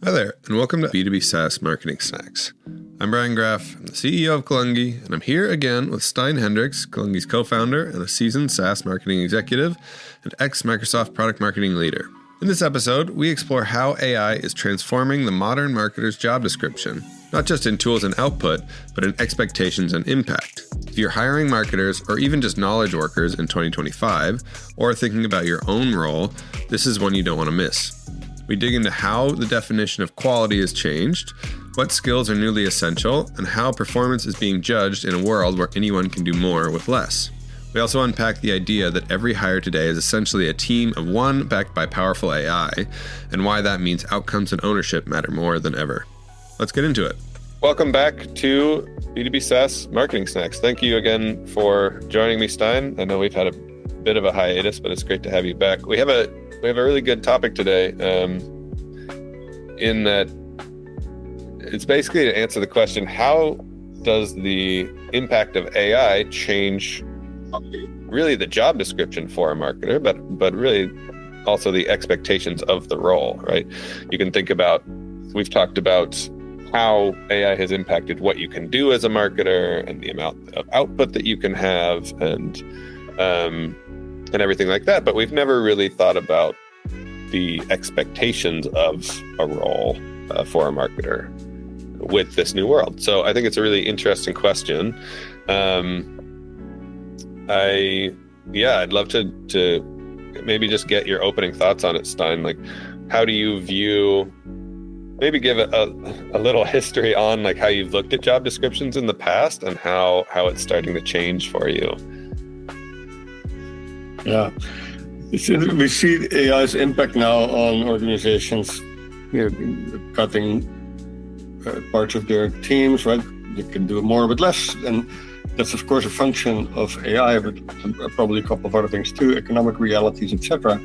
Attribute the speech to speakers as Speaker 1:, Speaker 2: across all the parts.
Speaker 1: Hi there, and welcome to B2B SaaS Marketing Snacks. I'm Brian Graf, I'm the CEO of Kalungi, and I'm here again with Stijn Hendrikse, Kalungi's co-founder and a seasoned SaaS marketing executive and ex-Microsoft product marketing leader. In this episode, we explore how AI is transforming the modern marketer's job description, not just in tools and output, but in expectations and impact. If you're hiring marketers or even just knowledge workers in 2025, or thinking about your own role, this is one you don't want to miss. We dig into how the definition of quality has changed, what skills are newly essential, and how performance is being judged in a world where anyone can do more with less. We also unpack the idea that every hire today is essentially a team of one backed by powerful AI, and why that means outcomes and ownership matter more than ever. Let's get into it. Welcome back to B2B SaaS Marketing Snacks. Thank you again for joining me, Stijn. I know we've had a bit of a hiatus, but it's great to have you back. We have a really good topic today, in that it's basically to answer the question, how does the impact of AI change really the job description for a marketer, but really also the expectations of the role, right? You can think about, we've talked about how AI has impacted what you can do as a marketer and the amount of output that you can have and everything like that. But we've never really thought about the expectations of a role for a marketer with this new world. So I think it's a really interesting question. I'd love to maybe just get your opening thoughts on it, Stijn. Like, how do you view, maybe give a little history on like how you've looked at job descriptions in the past and how it's starting to change for you.
Speaker 2: Yeah, we see AI's impact now on organizations, cutting parts of their teams, right? They can do more with less, and that's of course a function of AI, but probably a couple of other things too, economic realities, etc.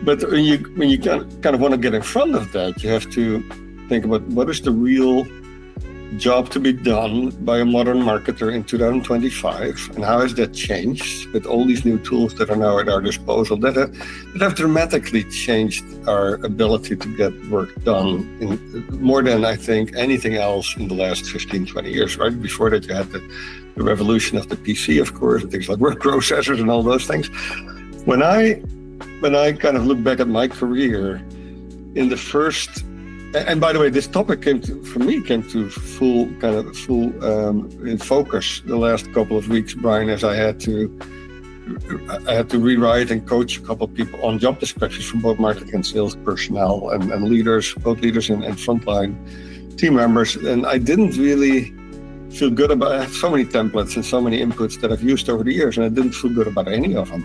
Speaker 2: But when you kind of want to get in front of that, you have to think about what is the real job to be done by a modern marketer in 2025, and how has that changed with all these new tools that are now at our disposal that have dramatically changed our ability to get work done in more than I think anything else in the last 15, 20 years, right? Before that you had the revolution of the PC, of course, and things like word processors and all those things. When I kind of look back at my career in the first, and by the way, this topic came to full in focus the last couple of weeks, Brian, as I had to rewrite and coach a couple of people on job descriptions from both marketing and sales personnel and leaders, both leaders and frontline team members. And I didn't really feel good about, I have so many templates and so many inputs that I've used over the years, and I didn't feel good about any of them.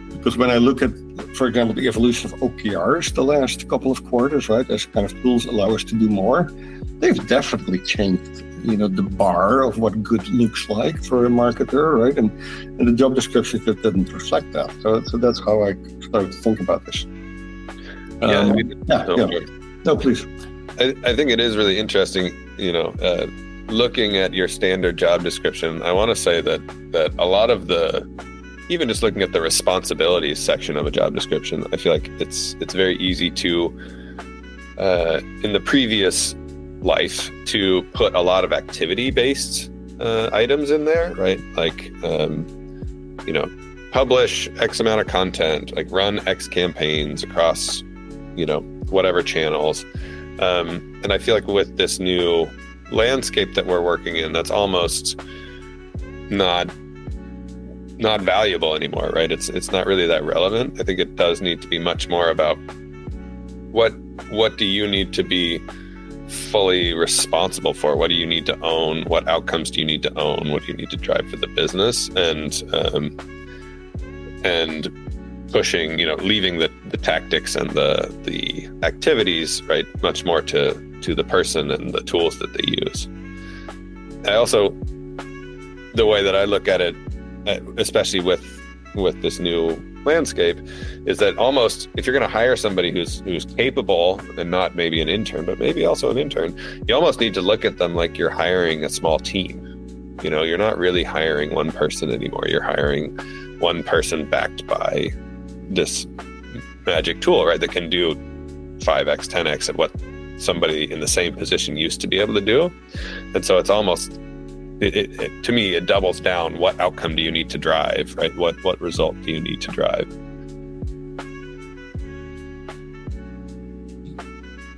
Speaker 2: Because when I look at, for example, the evolution of OKRs the last couple of quarters, right, as kind of tools allow us to do more, they've definitely changed, the bar of what good looks like for a marketer, right? And the job descriptions that didn't reflect that. So that's how I started to think about this. No, please.
Speaker 1: I think it is really interesting, looking at your standard job description. I want to say that a lot of even just looking at the responsibilities section of a job description, I feel like it's very easy to, in the previous life, to put a lot of activity-based items in there, right? Like, publish X amount of content, like run X campaigns across, whatever channels. And I feel like with this new landscape that we're working in, that's almost not valuable anymore, right? It's not really that relevant. I think it does need to be much more about what do you need to be fully responsible for? What do you need to own? What outcomes do you need to own? What do you need to drive for the business? And pushing, leaving the tactics and the activities, right, much more to the person and the tools that they use. I also, the way that I look at it, especially with this new landscape, is that almost if you're going to hire somebody who's capable and not maybe an intern, but maybe also an intern, you almost need to look at them like you're hiring a small team. You're not really hiring one person anymore. You're hiring one person backed by this magic tool, right, that can do 5x, 10x of what somebody in the same position used to be able to do. And so it's almost, to me, it doubles down. What outcome do you need to drive, right? What result do you need to drive?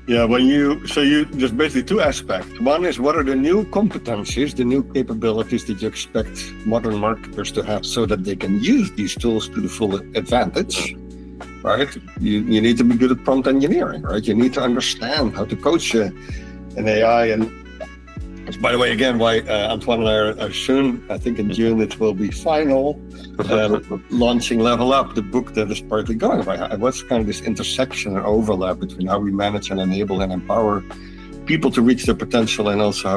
Speaker 2: Yeah, there's basically two aspects. One is, what are the new competencies, the new capabilities that you expect modern marketers to have so that they can use these tools to the full advantage, right? You need to be good at prompt engineering, right? You need to understand how to coach an AI. And it's, by the way, again, why Antoine and I are soon, I think in June, it will be final, launching Level Up, the book that is partly going by. What's kind of this intersection and overlap between how we manage and enable and empower people to reach their potential, and also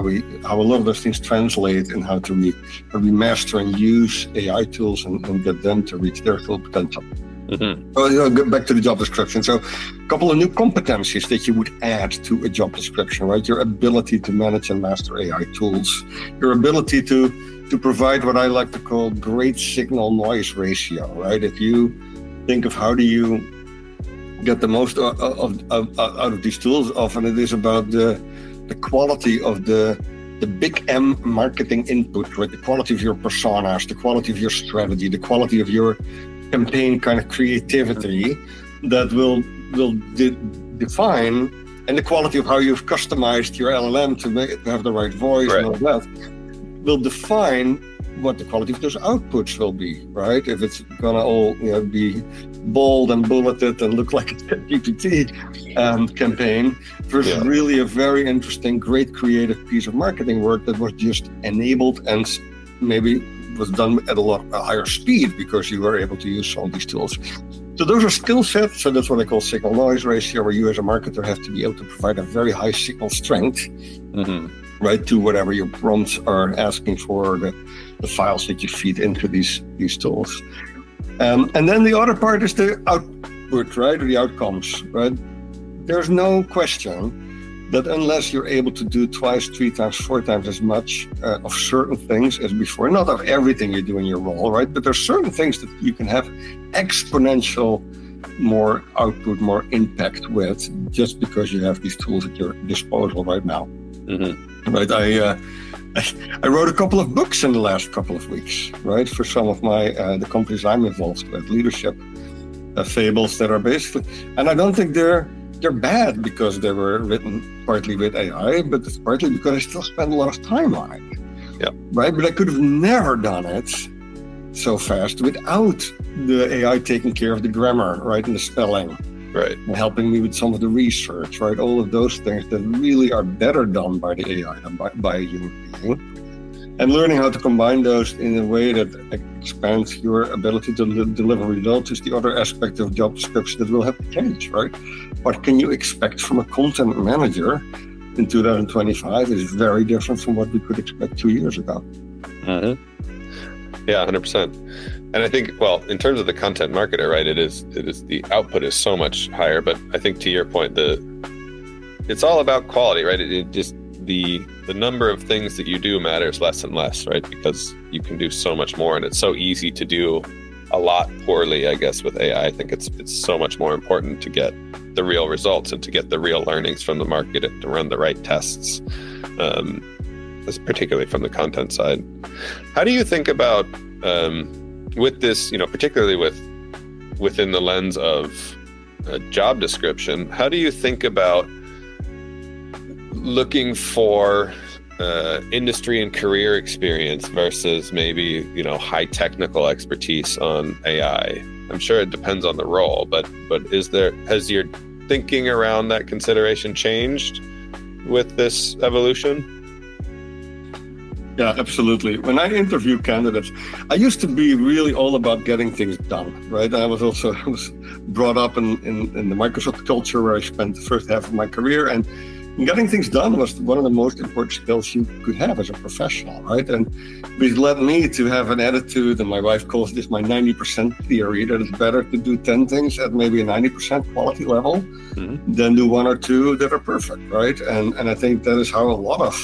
Speaker 2: how a lot of those things translate in how we master and use AI tools and get them to reach their full potential. Mm-hmm. So, get back to the job description. So a couple of new competencies that you would add to a job description, right? Your ability to manage and master AI tools, your ability to provide what I like to call great signal noise ratio, right? If you think of how do you get the most out of these tools, often it is about the quality of the big M marketing input, right? The quality of your personas, the quality of your strategy, the quality of your campaign kind of creativity that will define, and the quality of how you've customized your LLM to have the right voice, right, and all that will define what the quality of those outputs will be, right? If it's gonna all be bold and bulleted and look like a GPT campaign versus really a very interesting, great creative piece of marketing work that was just enabled and maybe was done at a higher speed because you were able to use all these tools. So those are skill sets. So that's what I call signal noise ratio, where you as a marketer have to be able to provide a very high signal strength, mm-hmm, right, to whatever your prompts are asking for, the files that you feed into these tools. And then the other part is the output, right, or the outcomes, right? There's no question that unless you're able to do 2x, 3x, 4x as much of certain things as before, not of everything you do in your role, right? But there's certain things that you can have exponential more output, more impact with, just because you have these tools at your disposal right now. Mm-hmm. Right? I wrote a couple of books in the last couple of weeks, right? For some of the companies I'm involved with, leadership fables that are basically, and I don't think they're bad because they were written partly with AI, but it's partly because I still spend a lot of time on it. Yeah. Right? But I could have never done it so fast without the AI taking care of the grammar, right, and the spelling, right, and helping me with some of the research, right? All of those things that really are better done by the AI than by a human being. And learning how to combine those in a way that expands your ability to deliver results is the other aspect of job description that will have to change, right? What can you expect from a content manager in 2025 is very different from what we could expect 2 years ago. Mm-hmm.
Speaker 1: Yeah, 100%. And I think, well, in terms of the content marketer, right, it is the output is so much higher. But I think to your point, it's all about quality, right? It just the number of things that you do matters less and less, right? Because you can do so much more, and it's so easy to do a lot poorly, I guess, with AI. I think it's so much more important to get the real results and to get the real learnings from the market and to run the right tests, particularly from the content side. How do you think about with this, particularly within the lens of a job description, how do you think about looking for industry and career experience versus maybe, high technical expertise on AI? I'm sure it depends on the role, but has your thinking around that consideration changed with this evolution?
Speaker 2: Yeah, absolutely. When I interview candidates, I used to be really all about getting things done, right? I was brought up in the Microsoft culture where I spent the first half of my career, and getting things done was one of the most important skills you could have as a professional, right? And it led me to have an attitude, and my wife calls this my 90% theory, that it's better to do 10 things at maybe a 90% quality level, mm-hmm, than do 1 or 2 that are perfect, right? And I think that is how a lot of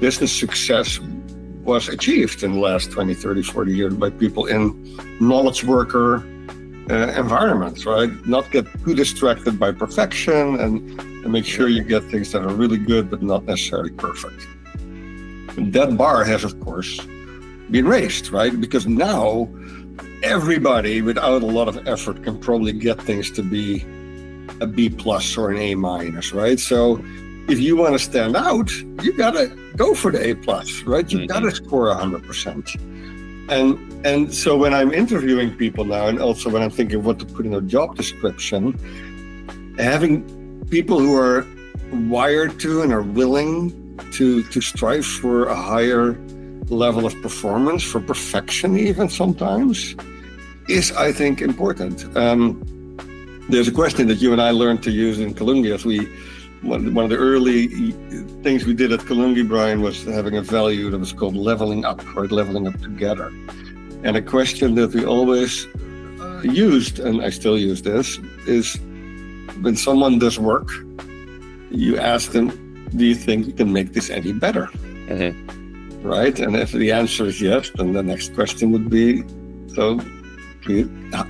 Speaker 2: business success was achieved in the last 20, 30, 40 years by people in knowledge worker environment, right? Not get too distracted by perfection and make sure you get things that are really good, but not necessarily perfect. And that bar has, of course, been raised, right? Because now everybody, without a lot of effort, can probably get things to be a B+ or an A-, right? So if you want to stand out, you got to go for the A+, right? You got to score 100%. And so when I'm interviewing people now, and also when I'm thinking of what to put in a job description, having people who are wired to and are willing to strive for a higher level of performance, for perfection even sometimes, is, I think, important. There's a question that you and I learned to use in Kalungi as one of the early things we did at Kalungi, Brian, was having a value that was called leveling up, right? Leveling up together. And a question that we always used, and I still use this, is when someone does work, you ask them, do you think you can make this any better? Right? And if the answer is yes, then the next question would be, so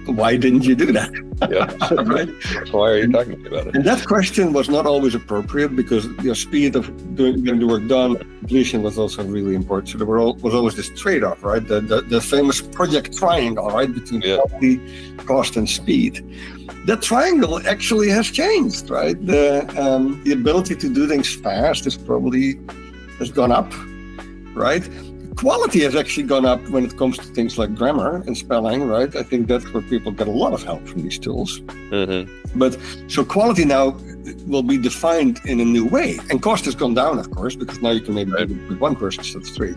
Speaker 2: why didn't you do that?
Speaker 1: Yeah.
Speaker 2: Right?
Speaker 1: Why are you talking about it?
Speaker 2: And that question was not always appropriate because your speed of getting the work done, completion was also really important. So there was always this trade-off, right? The famous project triangle, right? Between quality, cost, and speed. That triangle actually has changed, right? The ability to do things fast has gone up, right? Quality has actually gone up when it comes to things like grammar and spelling, right? I think that's where people get a lot of help from these tools. But so quality now will be defined in a new way. And cost has gone down, of course, because now you can maybe do it with one person instead of three.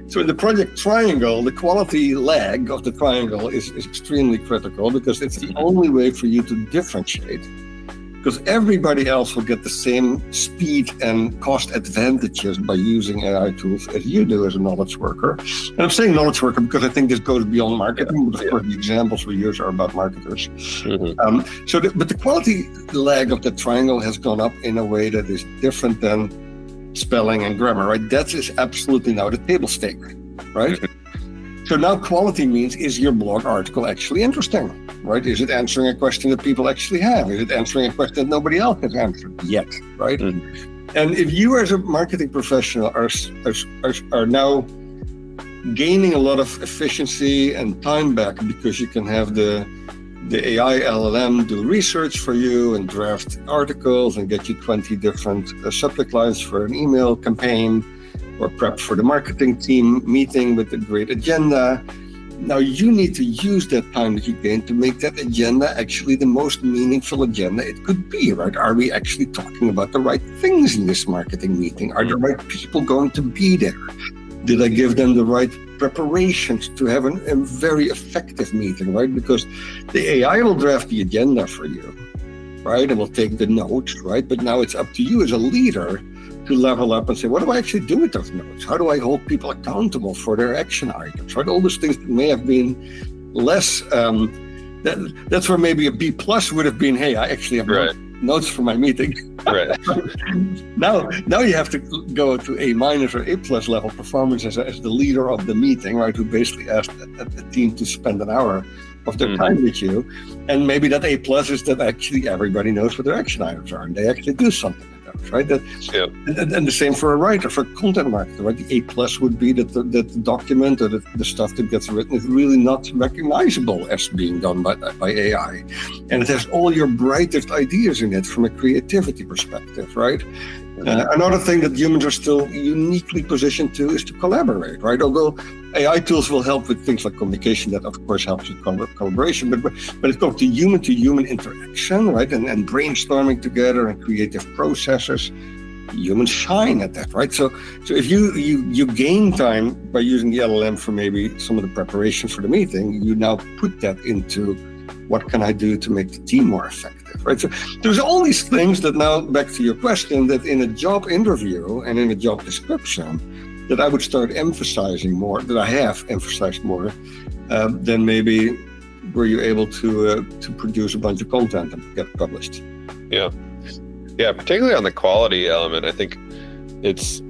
Speaker 2: So in the project triangle, the quality leg of the triangle is extremely critical because it's the only way for you to differentiate. Because everybody else will get the same speed and cost advantages by using AI tools as you do as a knowledge worker. And I'm saying knowledge worker because I think this goes beyond marketing, but of course the examples we use are about marketers. But the quality leg of the triangle has gone up in a way that is different than spelling and grammar, right? That is absolutely now the table stake, right? So now quality means, is your blog article actually interesting, right? Is it answering a question that people actually have? Is it answering a question that nobody else has answered yet, right? And if you as a marketing professional are now gaining a lot of efficiency and time back because you can have the AI LLM do research for you and draft articles and get you 20 different subject lines for an email campaign, or prep for the marketing team meeting with a great agenda. Now you need to use that time that you gain to make that agenda actually the most meaningful agenda it could be, right? Are we actually talking about the right things in this marketing meeting? Are the right people going to be there? Did I give them the right preparations to have a very effective meeting, right? Because the AI will draft the agenda for you, right? And will take the notes, right? But now it's up to you as a leader to level up and say, what do I actually do with those notes? How do I hold people accountable for their action items, right? All those things that may have been less, that's where maybe a B+ would have been, hey, I actually have notes for my meeting.
Speaker 1: Right.
Speaker 2: Now you have to go to A- or A+ level performance as the leader of the meeting, right? Who basically asked the team to spend an hour of their time with you. And maybe that A+ is that actually everybody knows what their action items are and they actually do something. Right, and the same for a writer, for a content marketer, right? The A+ would be that the document or the stuff that gets written is really not recognizable as being done by AI, and it has all your brightest ideas in it from a creativity perspective, right? Another thing that humans are still uniquely positioned to is to collaborate, right? Although AI tools will help with things like communication, that of course helps with collaboration, but when it comes to human interaction, right, and brainstorming together and creative processes, humans shine at that, right? So if you gain time by using the LLM for maybe some of the preparation for the meeting, you now put that into what can I do to make the team more effective, right? So there's all these things that now, back to your question, that in a job interview and in a job description, that I would start emphasizing more, that I have emphasized more than maybe were you able to produce a bunch of content and get it published.
Speaker 1: Yeah, particularly on the quality element, I think it's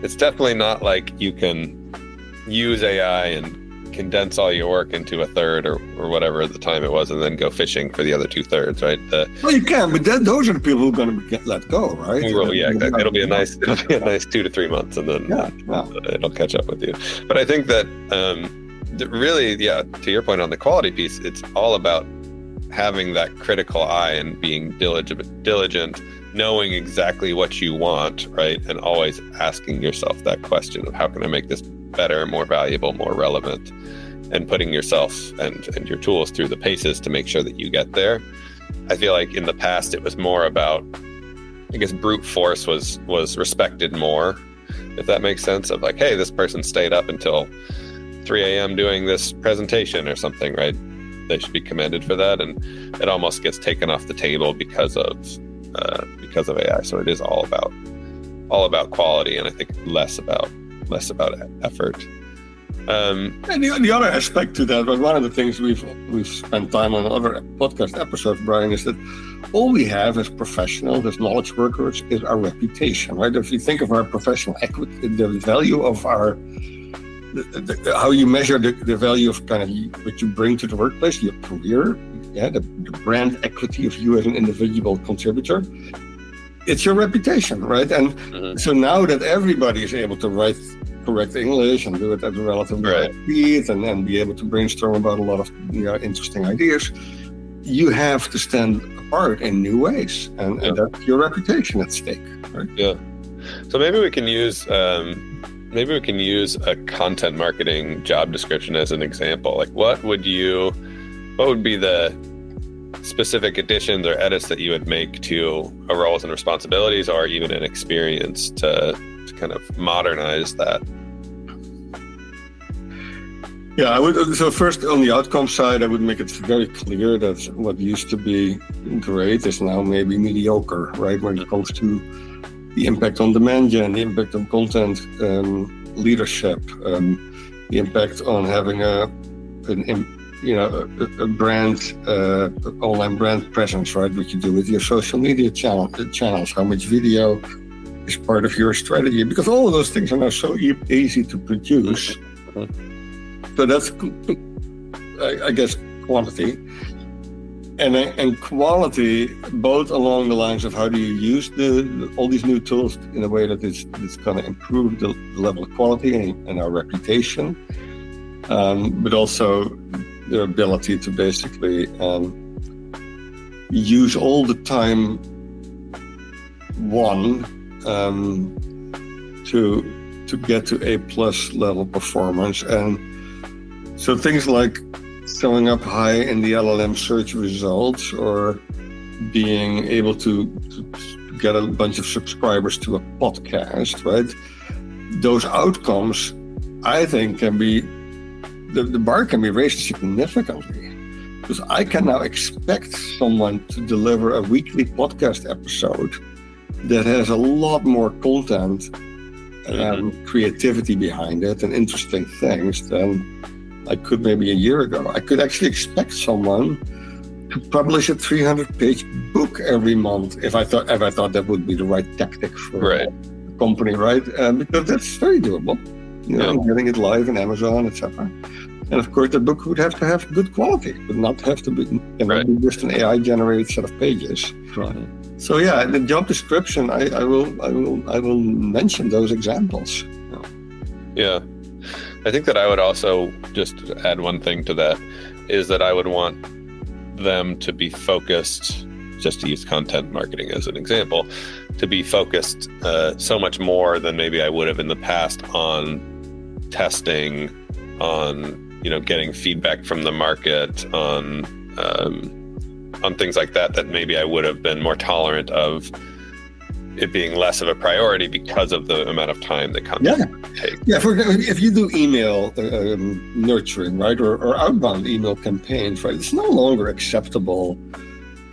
Speaker 1: it's definitely not like you can use AI and condense all your work into a third or whatever at the time it was, and then go fishing for the other 2/3, right?
Speaker 2: Well, you can, but those are the people who are going to get let go, right?
Speaker 1: Well, yeah, exactly. It'll be a nice 2 to 3 months, and then it'll catch up with you. But I think that really, to your point on the quality piece, it's all about having that critical eye and being diligent, knowing exactly what you want, right? And always asking yourself that question of how can I make this better, more valuable, more relevant, and putting yourself and your tools through the paces to make sure that you get there. I feel like in the past it was more about, I guess, brute force was respected more, if that makes sense, of like, hey, this person stayed up until 3 a.m. doing this presentation or something, right? They should be commended for that, and it almost gets taken off the table because of AI. So it is all about quality, and I think less about effort.
Speaker 2: And the other aspect to that, but one of the things we've spent time on other podcast episodes, Brian, is that all we have as professionals, as knowledge workers, is our reputation, right? If you think of our professional equity, the value of our how you measure the value of kind of what you bring to the workplace, your career, the brand equity of you as an individual contributor, it's your reputation, right? And so now that everybody is able to write correct English and do it at a relatively high speed and be able to brainstorm about a lot of interesting ideas, you have to stand apart in new ways, and that's your reputation at stake, right? Yeah.
Speaker 1: So maybe we can use a content marketing job description as an example. Like, what would be the specific additions or edits that you would make to a roles and responsibilities, or even an experience to kind of modernize that?
Speaker 2: Yeah, I would. So first, on the outcome side, I would make it very clear that what used to be great is now maybe mediocre, right? When it comes to the impact on demand gen, the impact on content leadership, the impact on having a brand, online brand presence, right? What you do with your social media channels, how much video is part of your strategy, because all of those things are now so easy to produce. So that's, I guess, quantity. And quality, both along the lines of how do you use all these new tools in a way that it's going to improve the level of quality and our reputation, but also the ability to basically use all the time to get to A+ level performance. And so things like showing up high in the LLM search results, or being able to get a bunch of subscribers to a podcast, right? Those outcomes, I think, can be, the bar can be raised significantly, because I can now expect someone to deliver a weekly podcast episode that has a lot more content and creativity behind it and interesting things than I could maybe a year ago. I could actually expect someone to publish a 300-page book every month if I thought that would be the right tactic for a company, right? Because that's very doable. Getting it live in Amazon, etc. And of course, the book would have to have good quality, but not have to be just an AI-generated set of pages. Right. So yeah, the job description, I will mention those examples.
Speaker 1: Yeah. I think that I would also just add one thing to that, is that I would want them to be focused, just to use content marketing as an example, to be focused so much more than maybe I would have in the past on testing, on getting feedback from the market, on things like that maybe I would have been more tolerant of it being less of a priority because of the amount of time that content takes.
Speaker 2: Yeah, for example, if you do email nurturing, right, or outbound email campaigns, right, it's no longer acceptable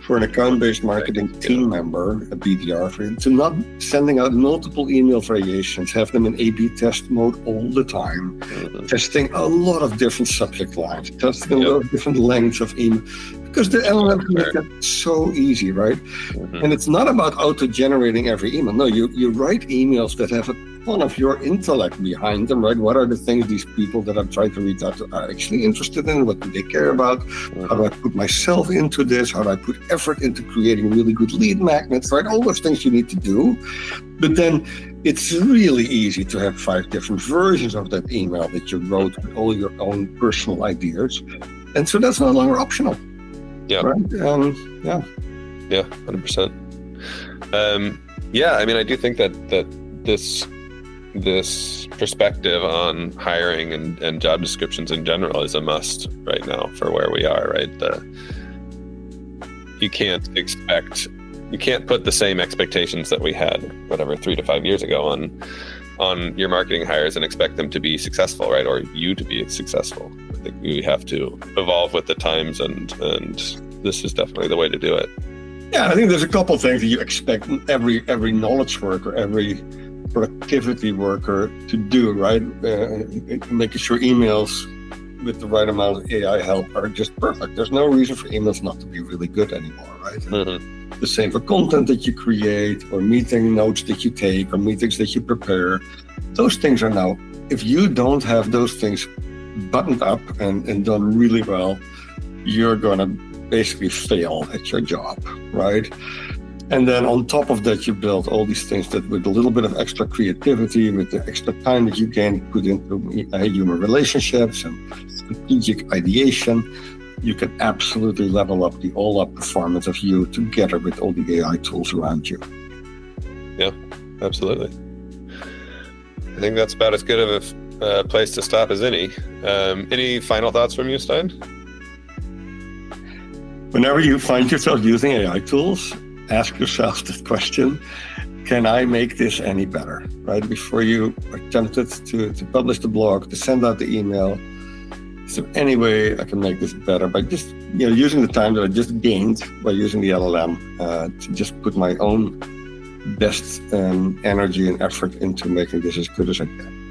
Speaker 2: for an account-based marketing team member, a BDR, to not sending out multiple email variations, have them in A/B test mode all the time, testing a lot of different subject lines, testing a lot of different lengths of email. Because the LLM can make that so easy, right?
Speaker 1: Mm-hmm.
Speaker 2: And it's not about auto-generating every email. No, you write emails that have a ton of your intellect behind them, right? What are the things these people that I'm trying to reach out to are actually interested in? What do they care about?
Speaker 1: Mm-hmm.
Speaker 2: How do I put myself into this? How do I put effort into creating really good lead magnets, right? All those things you need to do. But then it's really easy to have 5 different versions of that email that you wrote with all your own personal ideas. And so that's no longer optional.
Speaker 1: Yeah.
Speaker 2: Right?
Speaker 1: Yeah, 100%. I mean, I do think that this perspective on hiring and job descriptions in general is a must right now for where we are, right? You can't put the same expectations that we had, 3 to 5 years ago on your marketing hires and expect them to be successful, right? Or you to be successful. I think we have to evolve with the times, and this is definitely the way to do it.
Speaker 2: Yeah, I think there's a couple of things that you expect every knowledge worker, every productivity worker to do, right? Making sure emails with the right amount of AI help are just perfect. There's no reason for emails not to be really good anymore, right?
Speaker 1: Mm-hmm.
Speaker 2: The same for content that you create, or meeting notes that you take, or meetings that you prepare. Those things are now, if you don't have those things buttoned up and done really well, you're going to basically fail at your job, right? And then on top of that, you build all these things that with a little bit of extra creativity, with the extra time that you can put into human relationships and strategic ideation, you can absolutely level up the all-up performance of you together with all the AI tools around you.
Speaker 1: Yeah, absolutely. I think that's about as good of a place to stop as any. Any final thoughts from you, Stijn?
Speaker 2: Whenever you find yourself using AI tools, ask yourself the question, can I make this any better? Right? Before you are tempted to publish the blog, to send out the email, is there any way I can make this better by just using the time that I just gained by using the LLM to just put my own best energy and effort into making this as good as I can?